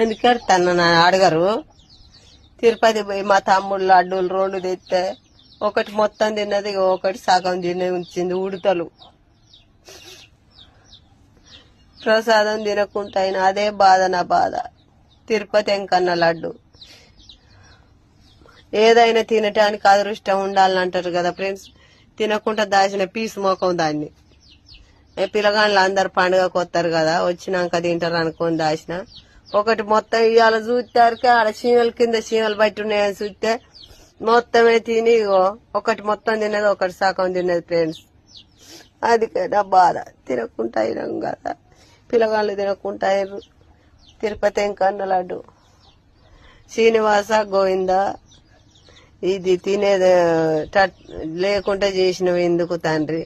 ఎందుకంటే తన అడగరు. తిరుపతి పోయి మా తమ్ముళ్ళు లడ్డూలు 2 తెస్తే ఒకటి మొత్తం తిన్నది, ఒకటి సగం తినే ఉంచింది. ఉడతలు ప్రసాదం తినకుండా అయినా అదే బాధ నా బాధ. తిరుపతి ఎంకన్న లడ్డు ఏదైనా తినటానికి అదృష్టం ఉండాలని అంటారు కదా ఫ్రెండ్స్. తినకుండా దాచిన పీసు మోకం దాన్ని. పిల్లగాళ్ళు అందరు పండుగకు వస్తారు కదా, వచ్చినాక తింటారు అనుకొని దాచిన. ఒకటి మొత్తం ఇవాళ చూస్తారు ఆడ చీమల కింద చీమలు బట్టి ఉన్నాయని చూస్తే మొత్తమే తిని ఒకటి మొత్తం తిన్నది, ఒకటి సగం తిన్నది ఫ్రెండ్స్. అది నా బాధ. తినకుండా అయినాం కదా, పిల్లగాళ్ళు తినకుండా అయ్యారు. తిరుపతి ఎంకన్న లడ్డు శ్రీనివాస గోవింద. ఇది తినేది లేకుండా చేసినవి ఎందుకు తండ్రి.